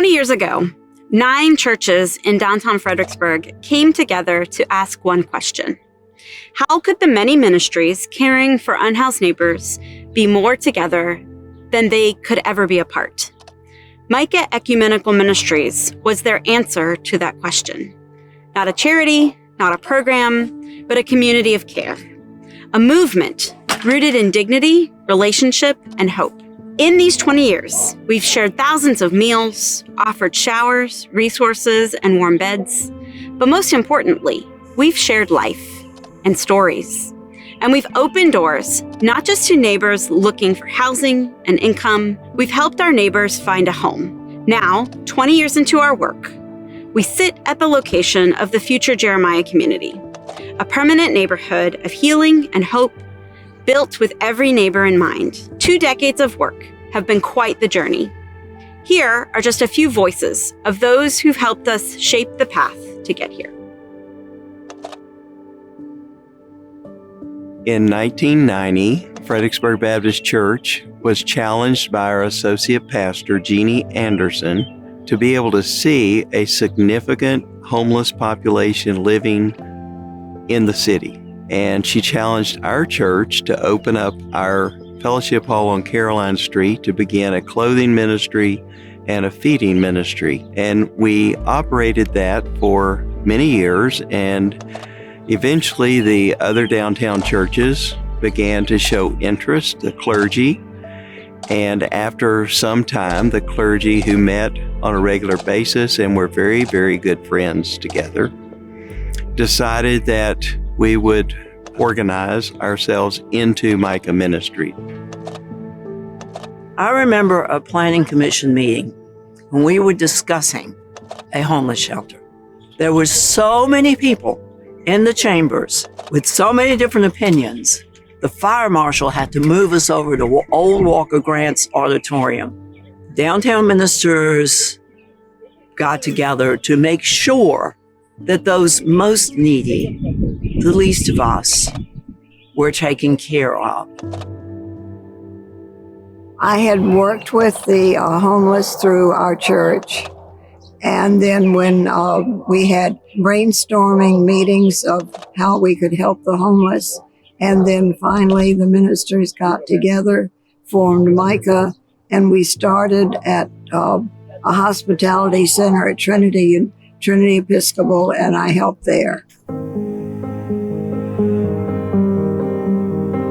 20 years ago, 9 churches in downtown Fredericksburg came together to ask one question. How could the many ministries caring for unhoused neighbors be more together than they could ever be apart? Micah Ecumenical Ministries was their answer to that question. Not a charity, not a program, but a community of care. A movement rooted in dignity, relationship, and hope. In these 20 years, we've shared thousands of meals, offered showers, resources, and warm beds. But most importantly, we've shared life and stories. And we've opened doors, not just to neighbors looking for housing and income. We've helped our neighbors find a home. Now, 20 years into our work, we sit at the location of the future Jeremiah community, a permanent neighborhood of healing and hope, built with every neighbor in mind. 2 decades of work have been quite the journey. Here are just a few voices of those who've helped us shape the path to get here. In 1990, Fredericksburg Baptist Church was challenged by our associate pastor, Jeannie Anderson, to be able to see a significant homeless population living in the city. And she challenged our church to open up our fellowship hall on Caroline Street to begin a clothing ministry and a feeding ministry. And we operated that for many years, and eventually the other downtown churches began to show interest, the clergy. And after some time, the clergy who met on a regular basis and were very, very good friends together, decided that we would organize ourselves into Micah Ministries. I remember a planning commission meeting when we were discussing a homeless shelter. There were so many people in the chambers with so many different opinions. The fire marshal had to move us over to Old Walker Grant's auditorium. Downtown ministers got together to make sure that those most needy, the least of us, were taken care of. I had worked with the homeless through our church. And then when we had brainstorming meetings of how we could help the homeless, and then finally the ministers got together, formed Micah, and we started at a hospitality center at Trinity Episcopal, and I helped there.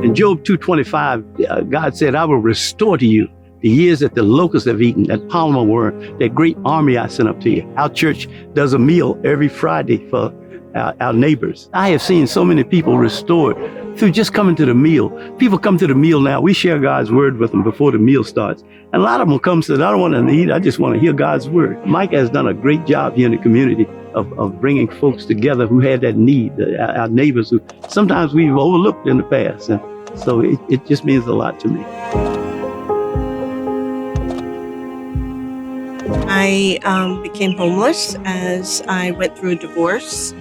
In Job 2:25, God said, I will restore to you the years that the locusts have eaten, that palmer worm, that great army I sent up to you. Our church does a meal every Friday for our neighbors. I have seen so many people restored through just coming to the meal. People come to the meal now. We share God's word with them before the meal starts. And a lot of them will come and say, I don't want to eat, I just want to hear God's word. Micah has done a great job here in the community of bringing folks together who had that need, our neighbors who sometimes we've overlooked in the past. And so it just means a lot to me. I became homeless as I went through a divorce.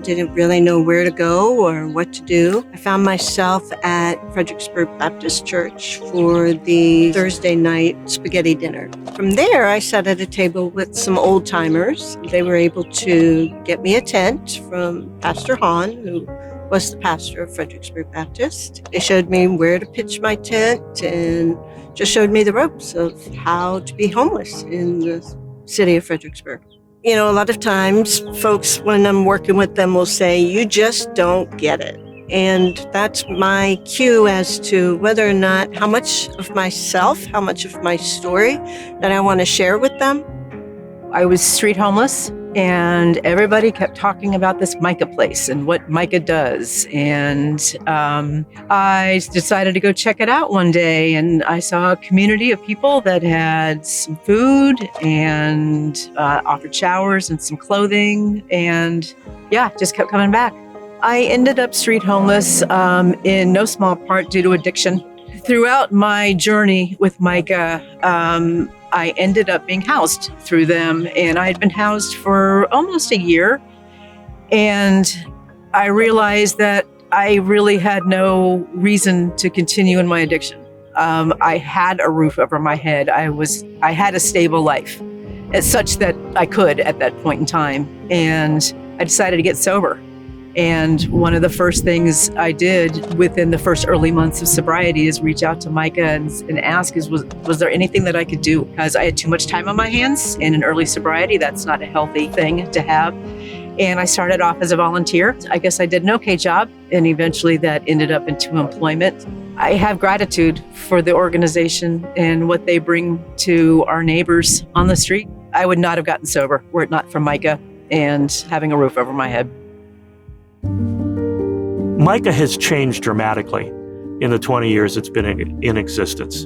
Didn't really know where to go or what to do. I found myself at Fredericksburg Baptist Church for the Thursday night spaghetti dinner. From there, I sat at a table with some old timers. They were able to get me a tent from Pastor Hahn, who was the pastor of Fredericksburg Baptist. They showed me where to pitch my tent and just showed me the ropes of how to be homeless in the city of Fredericksburg. You know, a lot of times folks, when I'm working with them, will say, you just don't get it. And that's my cue as to whether or not, how much of myself, how much of my story that I want to share with them. I was street homeless, and everybody kept talking about this Micah place and what Micah does. And I decided to go check it out one day, and I saw a community of people that had some food and offered showers and some clothing, and just kept coming back. I ended up street homeless in no small part due to addiction. Throughout my journey with Micah, I ended up being housed through them, and I had been housed for almost a year. And I realized that I really had no reason to continue in my addiction. I had a roof over my head. I had a stable life. such that I could at that point in time. And I decided to get sober. And one of the first things I did within the first early months of sobriety is reach out to Micah and ask, was there anything that I could do? Because I had too much time on my hands, and in early sobriety, that's not a healthy thing to have. And I started off as a volunteer. I guess I did an okay job, and eventually that ended up into employment. I have gratitude for the organization and what they bring to our neighbors on the street. I would not have gotten sober were it not for Micah and having a roof over my head. Micah has changed dramatically in the 20 years it's been in existence.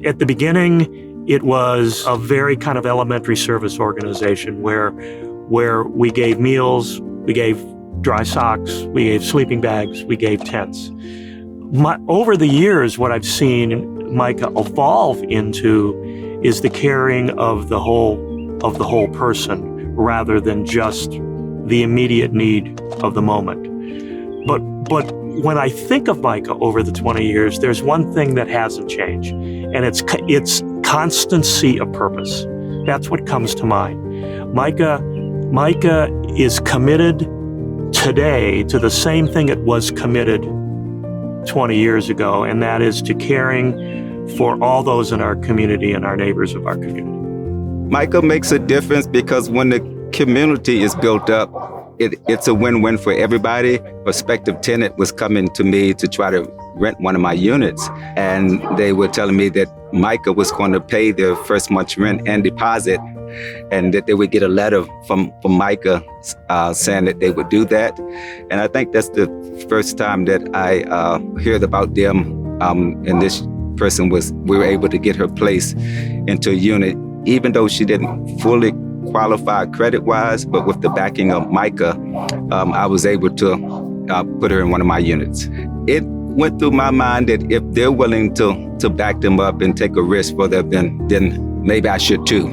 At the beginning, it was a very kind of elementary service organization where we gave meals, we gave dry socks, we gave sleeping bags, we gave tents. Over the years, what I've seen Micah evolve into is the caring of the whole person rather than just the immediate need of the moment. But when I think of Micah over the 20 years, there's one thing that hasn't changed, and it's constancy of purpose. That's what comes to mind. Micah is committed today to the same thing it was committed 20 years ago, and that is to caring for all those in our community and our neighbors of our community. Micah makes a difference because when the community is built up, it's a win-win for everybody. A prospective tenant was coming to me to try to rent one of my units, and they were telling me that Micah was going to pay their first month's rent and deposit, and that they would get a letter from Micah saying that they would do that. And I think that's the first time that I heard about them, and this person we were able to get her placed into a unit, even though she didn't fully qualify credit-wise, but with the backing of Micah, I was able to put her in one of my units. It went through my mind that if they're willing to back them up and take a risk for them, then maybe I should too.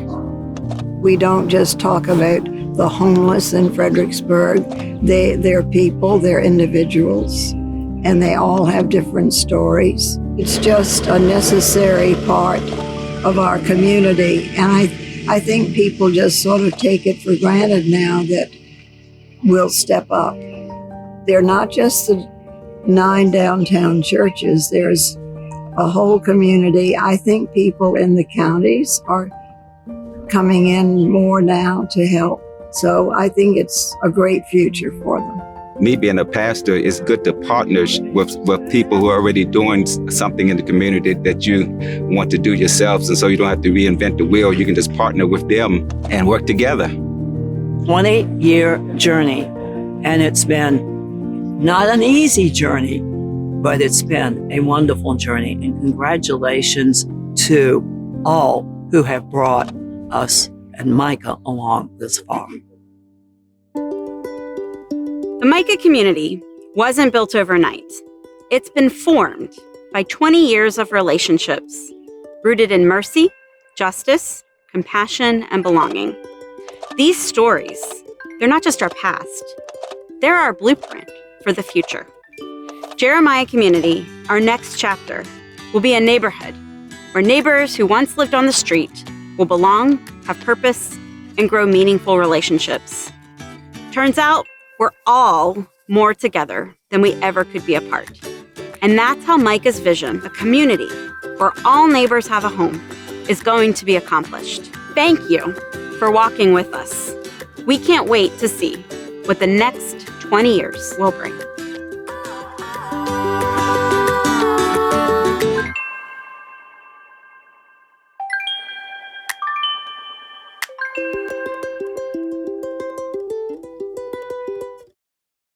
We don't just talk about the homeless in Fredericksburg. They're people, they're individuals, and they all have different stories. It's just a necessary part of our community, and I think people just sort of take it for granted now that we'll step up. They're not just the 9 downtown churches. There's a whole community. I think people in the counties are coming in more now to help. So I think it's a great future for them. Me being a pastor, it's good to partner with people who are already doing something in the community that you want to do yourselves. And so you don't have to reinvent the wheel. You can just partner with them and work together. 20-year journey, and it's been not an easy journey, but it's been a wonderful journey. And congratulations to all who have brought us and Micah along this far. The Micah community wasn't built overnight. It's been formed by 20 years of relationships rooted in mercy, justice, compassion, and belonging. These stories, they're not just our past, they're our blueprint for the future. Jeremiah Community, our next chapter, will be a neighborhood where neighbors who once lived on the street will belong, have purpose, and grow meaningful relationships. Turns out, we're all more together than we ever could be apart. And that's how Micah's vision, a community where all neighbors have a home, is going to be accomplished. Thank you for walking with us. We can't wait to see what the next 20 years will bring.